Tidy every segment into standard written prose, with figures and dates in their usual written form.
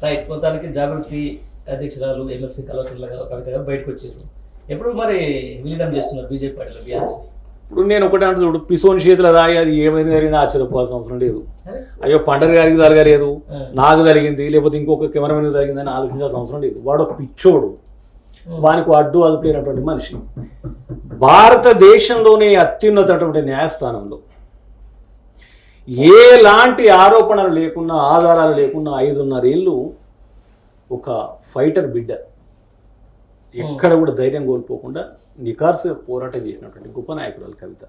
Right. మొత్తానికి జాగృతి అధ్యక్షురాలు MLC Kalvakuntla గారు కవిత గారు బయటకు వచ్చారు. ఎప్పుడు మరి విలీనం చేస్తున్నారు బీజేపీ పార్టీలో బీఆర్ఎస్? ఇప్పుడు నేను ఒకటి అంటే చూడు, పిసోని చేతుల రాయి అది ఏమైంది జరిగినా ఆశ్చర్యపోవాల్సిన అవసరం లేదు. అయ్యో పండగ గారికి జరగలేదు, నాకు జరిగింది, లేకపోతే ఇంకొక కెమెరామెన్ జరిగిందని ఆలోచించాల్సిన అవసరం లేదు. వాడు పిచ్చోడు, వానికి అడ్డు అదుపులేనటువంటి మనిషి. భారతదేశంలోనే అత్యున్నతటువంటి న్యాయస్థానంలో ఎలాంటి ఆరోపణలు లేకున్నా, ఆధారాలు లేకున్నా 5.5 ఏళ్ళు ఒక ఫైటర్ బిడ్డ ఎక్కడ కూడా ధైర్యం కోల్పోకుండా నికార్సుగా పోరాటం చేసినటువంటి గొప్ప నాయకురాలు కవిత.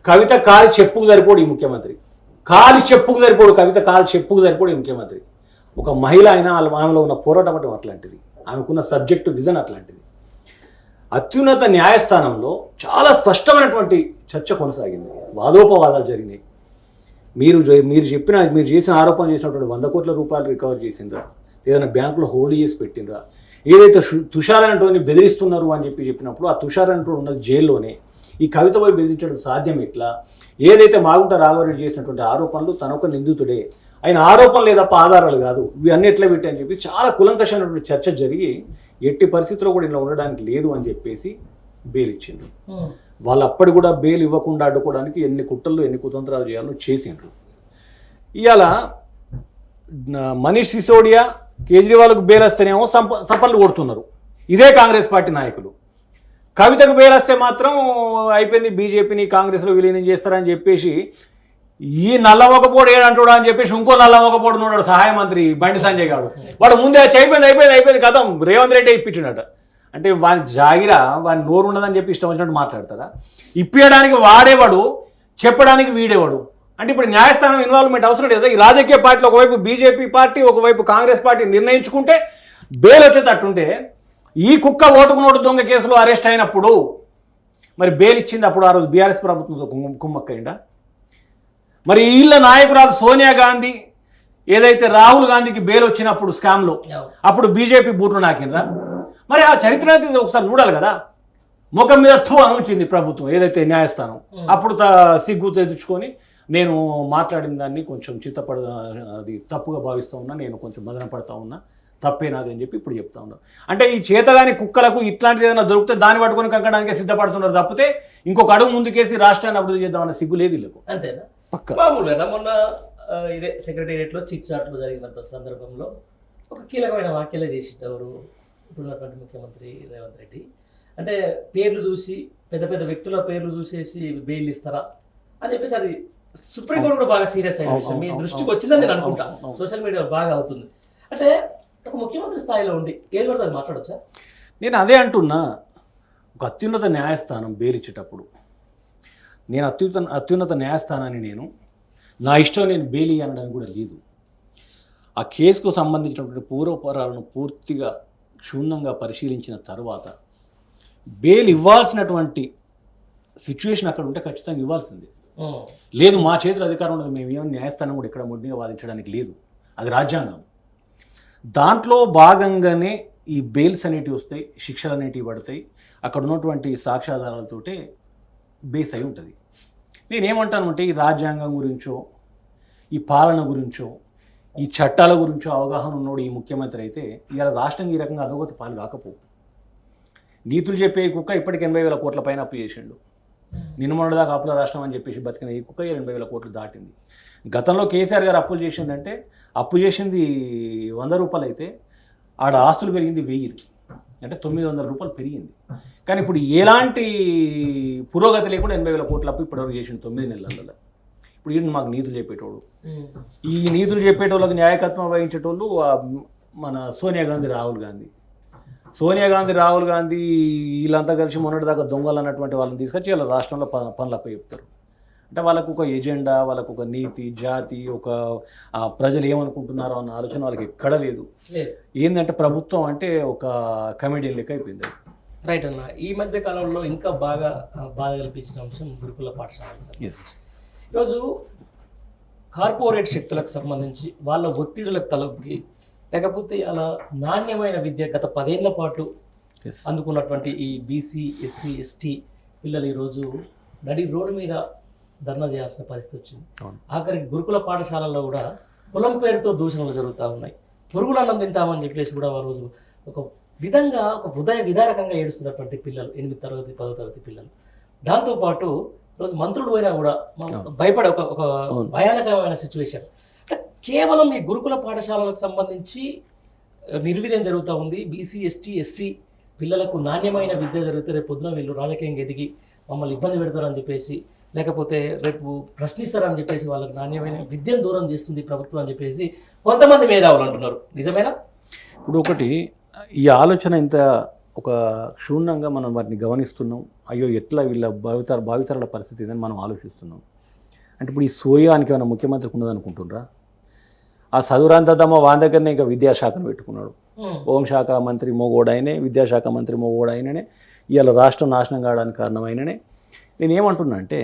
కవిత కాలి చెప్పుకు సరిపోడు ఈ ముఖ్యమంత్రి, కాలి చెప్పుకు సరిపోడు కవిత, కాలి చెప్పుకు సరిపోడు ఈ ముఖ్యమంత్రి. ఒక మహిళ అయినా ఆమెలో ఉన్న పోరాటం అంటే అట్లాంటిది, ఆమెకున్న సబ్జెక్టు విజన్ అట్లాంటిది. అత్యున్నత న్యాయస్థానంలో చాలా స్పష్టమైనటువంటి చర్చ కొనసాగింది, వాదోపవాదాలు జరిగినాయి. మీరు చేసిన ఆరోపణ చేసినటువంటి 100 కోట్ల రూపాయలు రికవర్ చేసిండ్రా, ఏదైనా బ్యాంకులో హోల్డ్ చేసి పెట్టినరా, ఏదైతే తుషార్ అంటోని బెదిరిస్తున్నారు అని చెప్పినప్పుడు ఆ తుషార్ అంటూ ఉన్నది జైల్లోనే, ఈ కవిత పోయి బెదిరించడం సాధ్యం ఎట్లా? ఏదైతే మాగుంట రాఘవరెడ్డి చేసినటువంటి ఆరోపణలు తనొక నిందితుడే, ఆయన ఆరోపణలే తప్ప ఆధారాలు కాదు, ఇవి అన్ని ఎట్లా పెట్టి అని చెప్పి చాలా కులంకషమైనటువంటి చర్చ జరిగి ఎట్టి పరిస్థితుల్లో కూడా ఇలా ఉండడానికి లేదు అని చెప్పేసి బెయిల్ ఇచ్చిండ్రు. వాళ్ళు అప్పటి కూడా బెయిల్ ఇవ్వకుండా అడ్డుకోవడానికి ఎన్ని కుట్రలు ఎన్ని కుతంత్రాలు చేయాలో చేసిండ్రు. ఇవాళ మనీష్ సిసోడియా కేజ్రీవాల్కు బెయిల్ వస్తేనేమో సపర్లు కొడుతున్నారు ఇదే కాంగ్రెస్ పార్టీ నాయకులు. కవితకు బెయిల్ వస్తే మాత్రం అయిపోయింది, బీజేపీని కాంగ్రెస్లో విలీనం చేస్తారని చెప్పేసి ఈ నల్లమొకపోడు ఏడంటాడు అని చెప్పేసి ఇంకో నల్లమొకపోడు ఉన్నాడు సహాయ మంత్రి బండి సంజయ్ గారు. వాడు ముందే అయిపోయింది కథం రేవంత్ రెడ్డి ఇప్పించినట్ట. అంటే వాని జాగిరా, వాని నోరు ఉండదని చెప్పి ఇష్టం వచ్చినట్టు మాట్లాడతారా? ఇప్పించడానికి వాడేవాడు, చెప్పడానికి వీడేవాడు. అంటే ఇప్పుడు న్యాయస్థానం ఇన్వాల్వ్మెంట్ అవసరం లేదు. ఈ రాజకీయ పార్టీలు ఒకవైపు బీజేపీ పార్టీ, ఒకవైపు కాంగ్రెస్ పార్టీ నిర్ణయించుకుంటే బెయిల్ వచ్చేటట్టుంటే, ఈ కుక్క ఓటుకు నోటు దొంగ కేసులో అరెస్ట్ అయినప్పుడు మరి బెయిల్ ఇచ్చింది అప్పుడు ఆ రోజు బీఆర్ఎస్ ప్రభుత్వంతో కుమ్మక్కైందా? మరి వీళ్ళ నాయకురాలు సోనియా గాంధీ ఏదైతే రాహుల్ గాంధీకి బెయిల్ వచ్చినప్పుడు స్కామ్లో అప్పుడు బీజేపీ బూట్లు నాకిందా? మరి ఆ చరిత్ర అయితే ఒకసారి చూడాలి కదా. ముఖం మీద అని ఉంచింది ప్రభుత్వం ఏదైతే న్యాయస్థానం. అప్పుడు సిగ్గు తెచ్చుకొని నేను మాట్లాడిన దాన్ని కొంచెం అది తప్పుగా భావిస్తూ ఉన్నా, నేను కొంచెం మదన పడతా ఉన్నా, తప్పేనాది అని చెప్పి ఇప్పుడు చెప్తా ఉన్నారు. అంటే ఈ చేతగాని కుక్కలకు ఇట్లాంటిది ఏదైనా దొరికితే దాన్ని పట్టుకొని కంకడానికే సిద్ధపడుతున్నారు తప్పితే ఇంకొక అడుగు ముందుకేసి రాష్ట్రాన్ని అభివృద్ధి చేద్దామన్న సిగ్గు లేదు వీళ్ళకు. అంతేనా? మామూలుగా మొన్న ఇదే సెక్రటేరియట్లో చిట్ చాట్లు జరిగినంత సందర్భంలో ఒక కీలకమైన వ్యాఖ్యలు చేసింది ఎవరు, ఇప్పుడున్నటువంటి ముఖ్యమంత్రి రేవంత్ రెడ్డి. అంటే పేర్లు చూసి పెద్ద పెద్ద వ్యక్తుల పేర్లు చూసేసి బెయిల్ ఇస్తారా అని చెప్పేసి అది సుప్రీంకోర్టు కూడా బాగా సీరియస్ అయిన విషయం. మీ దృష్టికి వచ్చిందని నేను అనుకుంటా, సోషల్ మీడియాలో బాగా అవుతుంది. అంటే ఒక ముఖ్యమంత్రి స్థాయిలో ఉండి ఏది పడితే అది మాట్లాడొచ్చా? నేను అదే అంటున్నా, ఒక అత్యున్నత న్యాయస్థానం బెయిల్ ఇచ్చేటప్పుడు నేను అత్యున్నత న్యాయస్థానాన్ని నేను నా ఇష్టం నేను బెయిల్ ఇవ్వడానికి కూడా లేదు. ఆ కేసుకు సంబంధించినటువంటి పూర్వపరాలను పూర్తిగా క్షుణ్ణంగా పరిశీలించిన తర్వాత బెయిల్ ఇవ్వాల్సినటువంటి సిచ్యువేషన్ అక్కడ ఉంటే ఖచ్చితంగా ఇవ్వాల్సిందే. లేదు మా చేతుల అధికారం ఉండదు, మేము ఏమైనా న్యాయస్థానం కూడా ఇక్కడ మొండిగా వాదించడానికి లేదు, అది రాజ్యాంగం. దాంట్లో భాగంగానే ఈ బెయిల్స్ అనేటివి వస్తాయి, శిక్షలు అనేటివి పడతాయి, అక్కడ ఉన్నటువంటి సాక్ష్యాధారాలతోటే బేస్ అయి ఉంటుంది. నేనేమంటానంటే ఈ రాజ్యాంగం గురించో, ఈ పాలన గురించో, ఈ చట్టాల గురించో అవగాహన ఉన్నోడు ఈ ముఖ్యమంత్రి అయితే ఇవాళ రాష్ట్రం ఈ రకంగా అధోగతి పాలు కాకపోవు. నీతులు చెప్పే ఈ కుక్క ఇప్పటికి 80,000 కోట్ల పైన అప్పు చేసిండు. నిన్న మొన్నటిదాకా అప్పుల రాష్ట్రం అని చెప్పేసి బతికిన ఈ కుక్క 80,000 కోట్లు దాటింది. గతంలో కేసీఆర్ గారు అప్పులు చేసిందంటే అప్పు చేసింది 100 రూపాయలు అయితే ఆడ ఆస్తులు పెరిగింది 1000, అంటే 900 రూపాయలు పెరిగింది. కానీ ఇప్పుడు ఎలాంటి పురోగతి లేకుండా 80,000 కోట్ల అప్పు ఇప్పటివరకు చేసిండు 9 నెలలలో. ఇప్పుడు ఈయన మాకు నీతులు చెప్పేటోడు, ఈ నీతులు చెప్పేటోళ్ళకి న్యాయకత్వం వహించేటోళ్ళు మన సోనియా గాంధీ రాహుల్ గాంధీ వీళ్ళంతా కలిసి మొన్నటిదాకా దొంగలు అన్నటువంటి వాళ్ళని తీసుకొచ్చి వాళ్ళ రాష్ట్రంలో పనులు అప్ప చెప్తారు. అంటే వాళ్ళకు ఒక ఎజెండా, వాళ్ళకు ఒక నీతి, జాతి, ఒక ప్రజలు ఏమనుకుంటున్నారో అన్న ఆలోచన వాళ్ళకి ఎక్కడ లేదు. ఏంటంటే ప్రభుత్వం అంటే ఒక కమెడియన్ లెక్క అయిపోయింది. రైట్ అన్న. ఈ మధ్య కాలంలో ఇంకా బాగా బాధ కల్పించిన అంశం గురుకుల పాఠశాలలు సార్. ఈరోజు కార్పొరేట్ శక్తులకు సంబంధించి వాళ్ళ ఒత్తిడులకు తలొగ్గి, లేకపోతే అలా నాణ్యమైన విద్య గత 10 ఏళ్ల పాటు అందుకున్నటువంటి ఈ బీసీ, ఎస్సీ, ఎస్టీ పిల్లలు ఈరోజు నడి రోడ్డు మీద ధర్నా చేయాల్సిన పరిస్థితి వచ్చింది. ఆఖరికి గురుకుల పాఠశాలల్లో కూడా కులం పేరుతో దూషణలు జరుగుతూ ఉన్నాయి. పురుగులు అన్నం తింటామని చెప్పేసి కూడా ఆ రోజు ఒక విధంగా ఒక విదారకంగా ఏడుస్తున్నటువంటి పిల్లలు 8వ తరగతి 10వ తరగతి పిల్లలు. దాంతోపాటు రోజు మంత్రులు పోయినా కూడా భయపడే ఒక భయానకమైన సిచ్యువేషన్. అంటే కేవలం ఈ గురుకుల పాఠశాలలకు సంబంధించి నిర్వీర్యం జరుగుతూ ఉంది. బీసీ ఎస్టీ ఎస్సీ పిల్లలకు నాణ్యమైన విద్య జరిగితే రేపు పొద్దున వీళ్ళు రాజకీయంగా ఎదిగి మమ్మల్ని ఇబ్బంది పెడతారని చెప్పేసి, లేకపోతే రేపు ప్రశ్నిస్తారని చెప్పేసి వాళ్ళకి నాణ్యమైన విద్యను దూరం చేస్తుంది ప్రభుత్వం అని చెప్పేసి కొంతమంది మేధావులు అంటున్నారు. నిజమేనా? ఇప్పుడు ఒకటి ఈ ఆలోచన ఇంత ఒక క్షుణ్ణంగా మనం వాటిని గమనిస్తున్నాం. అయ్యో ఎట్లా వీళ్ళ భావితరాల పరిస్థితి ఇదని మనం ఆలోచిస్తున్నాం. అంటే ఇప్పుడు ఈ సోయానికి ఏమైనా ముఖ్యమంత్రికి ఉన్నదనుకుంటున్నారా? ఆ చదువురాంతమ్మ వాని దగ్గరనే ఇంకా విద్యాశాఖను పెట్టుకున్నాడు. హోంశాఖ మంత్రి మోగోడైనే, విద్యాశాఖ మంత్రి మోగోడైననే, ఇవాళ రాష్ట్రం నాశనం కావడానికి కారణమైననే. నేనేమంటున్నా అంటే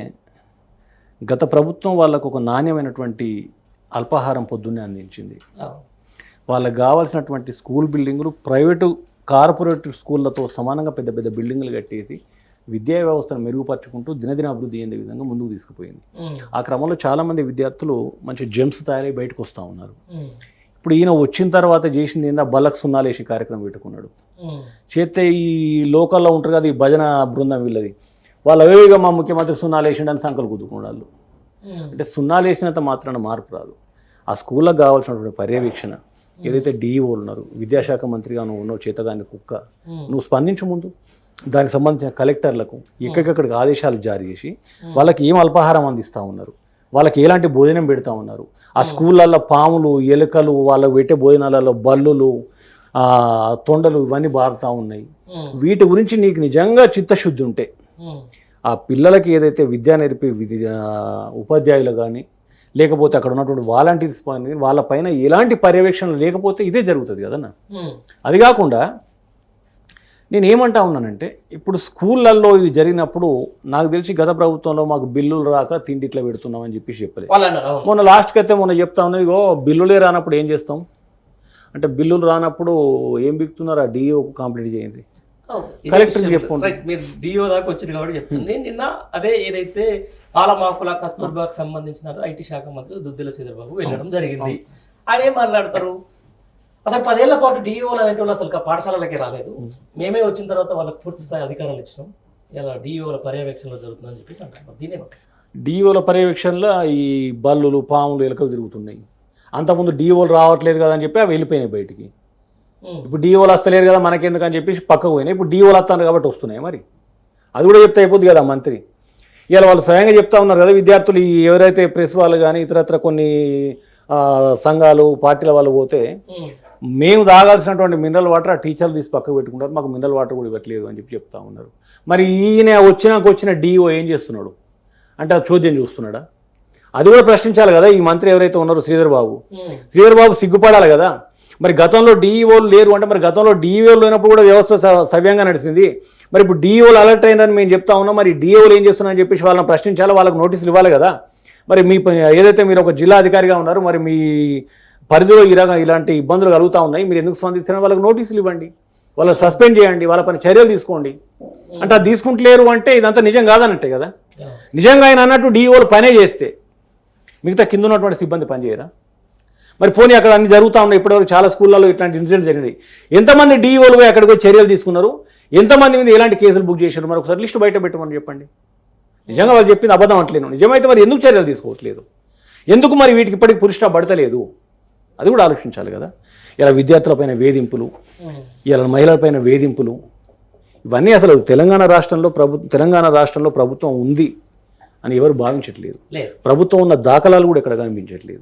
గత ప్రభుత్వం వాళ్ళకు ఒక నాణ్యమైనటువంటి అల్పాహారం పొద్దున్నే అందించింది. వాళ్ళకి కావాల్సినటువంటి స్కూల్ బిల్డింగులు ప్రైవేటు కార్పొరేట్ స్కూళ్ళతో సమానంగా పెద్ద పెద్ద బిల్డింగులు కట్టేసి విద్యా వ్యవస్థను మెరుగుపరుచుకుంటూ దినదిన అభివృద్ధి అయ్యే విధంగా ముందుకు తీసుకుపోయింది. ఆ క్రమంలో చాలామంది విద్యార్థులు మంచి జెమ్స్ తయారై బయటకు వస్తూ ఉన్నారు. ఇప్పుడు ఈయన వచ్చిన తర్వాత చేసింది ఏందా, బల్లకు సున్నాలేసి కార్యక్రమం పెట్టుకున్నాడు. చేస్తే ఈ లోకల్లో ఉంటారు కదా ఈ భజన బృందం వీళ్ళది, వాళ్ళు అవేగా మా ముఖ్యమంత్రి సున్నాలేసిండని సంకలు కుదుకున్నాడు. అంటే సున్నాలేసినంత మాత్రాన మార్పు రాదు. ఆ స్కూళ్ళకు కావాల్సినటువంటి పర్యవేక్షణ ఏదైతే డిఈఓలు ఉన్నారు, విద్యాశాఖ మంత్రిగా నువ్వు ఉన్నావు, చేతగాని కుక్క, నువ్వు స్పందించు ముందు. దానికి సంబంధించిన కలెక్టర్లకు ఎక్కడికక్కడికి ఆదేశాలు జారీ చేసి వాళ్ళకి ఏం అల్పాహారం అందిస్తూ ఉన్నారు, వాళ్ళకి ఎలాంటి భోజనం పెడతా ఉన్నారు, ఆ స్కూళ్ళల్లో పాములు ఎలుకలు వాళ్ళకు పెట్టే భోజనాలలో బల్లులు తొండలు ఇవన్నీ బారుతూ ఉన్నాయి. వీటి గురించి నీకు నిజంగా చిత్తశుద్ధి ఉంటే ఆ పిల్లలకి ఏదైతే విద్య నేర్పే ఉపాధ్యాయులు కానీ లేకపోతే అక్కడ ఉన్నటువంటి వాలంటీర్స్ వాళ్ళపైన ఎలాంటి పర్యవేక్షణ లేకపోతే ఇదే జరుగుతుంది కదన్నా. అది కాకుండా నేను ఏమంటా ఉన్నానంటే ఇప్పుడు స్కూళ్ళల్లో ఇది జరిగినప్పుడు నాకు తెలిసి గత ప్రభుత్వంలో మాకు బిల్లులు రాక తిండి ఇట్లా పెడుతున్నామని చెప్పేసి చెప్పలేదు. మొన్న లాస్ట్కి అయితే మొన్న చెప్తా ఉన్నది, ఇగో బిల్లులే రానప్పుడు ఏం చేస్తాం అంటే, బిల్లులు రానప్పుడు ఏం బిగుతున్నారు, ఆ డిఓకు కంప్లీట్ చేయండి, కలెక్టర్ చెప్పుకుంటారు. మీరు డిఓ దాకా వచ్చింది కాబట్టి చెప్తుంది. నిన్న అదే ఏదైతే పాలమాకుల కస్తూర్బాకు సంబంధించిన ఐటీ శాఖ మంత్రి దుద్దిల శ్రీధర్బాబు వెళ్ళడం జరిగింది. ఆయన ఏం మాట్లాడతారు, అసలు 10 ఏళ్ల పాటు డిఓలు అనేటువంటి అసలు పాఠశాలలకే రాలేదు, మేమే వచ్చిన తర్వాత వాళ్ళకి పూర్తి స్థాయి అధికారాలు ఇచ్చినాం, ఇలా డిఓల పర్యవేక్షణలో జరుగుతుందని చెప్పేసి అంటారు. దీనే డిఓల పర్యవేక్షణలో ఈ బల్లులు పాములు ఎలుకలు తిరుగుతున్నాయి. అంతకుముందు డిఓలు రావట్లేదు కదా అని చెప్పి అవి వెళ్ళిపోయినాయి బయటికి. ఇప్పుడు డిఓలు వస్తలేరు కదా మనకెందుకు అని చెప్పేసి పక్కకు పోయినాయి. ఇప్పుడు డిఓలు వస్తాను కాబట్టి వస్తున్నాయి. మరి అది కూడా చెప్తే అయిపోద్ది కదా మంత్రి. ఇలా వాళ్ళు స్వయంగా చెప్తా ఉన్నారు కదా, విద్యార్థులు ఎవరైతే ప్రెస్ వాళ్ళు కానీ ఇతరత్ర కొన్ని సంఘాలు పార్టీల వాళ్ళు పోతే మేము తాగాల్సినటువంటి మినరల్ వాటర్ ఆ టీచర్లు తీసి పక్కకు పెట్టుకుంటారు, మాకు మినరల్ వాటర్ కూడా ఇవ్వట్లేదు అని చెప్పి చెప్తా ఉన్నారు. మరి ఈయన వచ్చిన డిఓ ఏం చేస్తున్నాడు అంటే అది చోద్యం చూస్తున్నాడా? అది కూడా ప్రశ్నించాలి కదా ఈ మంత్రి ఎవరైతే ఉన్నారో శ్రీధర్ బాబు సిగ్గుపడాలి కదా. మరి గతంలో డిఈఓలు లేరు అంటే, మరి గతంలో డిఈఓలు లేనప్పుడు కూడా వ్యవస్థ సవ్యంగా నడిచింది. మరి ఇప్పుడు డిఈఓలు అలర్ట్ అయిందని మేము చెప్తా ఉన్నాం, మరి డిఈఓలు ఏం చేస్తున్నారని చెప్పేసి వాళ్ళని ప్రశ్నించాలి, వాళ్ళకి నోటీసులు ఇవ్వాలి కదా. మరి మీ ఏదైతే మీరు ఒక జిల్లా అధికారిగా ఉన్నారు, మరి మీ పరిధిలో ఇలాంటి ఇబ్బందులు కలుగుతూ ఉన్నాయి, మీరు ఎందుకు స్పందిస్తున్నారు, వాళ్ళకి నోటీసులు ఇవ్వండి, వాళ్ళని సస్పెండ్ చేయండి, వాళ్ళపైన చర్యలు తీసుకోండి. అంటే అది తీసుకుంటలేరు అంటే ఇదంతా నిజం కాదన్నట్టే కదా. నిజంగా ఆయన అన్నట్టు డిఈఓలు పనే చేస్తే మిగతా కింద ఉన్నటువంటి సిబ్బంది పనిచేయరా? మరి పోనీ అక్కడ అన్ని జరుగుతూ ఉన్నాయి, ఇప్పటివరకు చాలా స్కూళ్ళలో ఇట్లాంటి ఇన్సిడెంట్స్ జరిగినాయి. ఎంతమంది డిఈఓలు అక్కడికి వచ్చి చర్యలు తీసుకున్నారు, ఎంతమంది మీద ఎలాంటి కేసులు బుక్ చేశారు, మరి ఒకసారి లిస్టు బయట పెట్టమని చెప్పండి. నిజంగా వాళ్ళు చెప్పింది అబద్ధం అంటలేను, నిజమైతే మరి ఎందుకు చర్యలు తీసుకోవట్లేదు, ఎందుకు మరి వీటికి ఇప్పటికి పురుష పడతలేదు, అది కూడా ఆలోచించాలి కదా. ఇలా విద్యార్థులపైన వేధింపులు, ఇలా మహిళలపైన వేధింపులు, ఇవన్నీ అసలు తెలంగాణ రాష్ట్రంలో ప్రభుత్వం ఉంది అని ఎవరు భావించట్లేదు. ప్రభుత్వం ఉన్న దాఖలాలు కూడా ఎక్కడ కనిపించట్లేదు.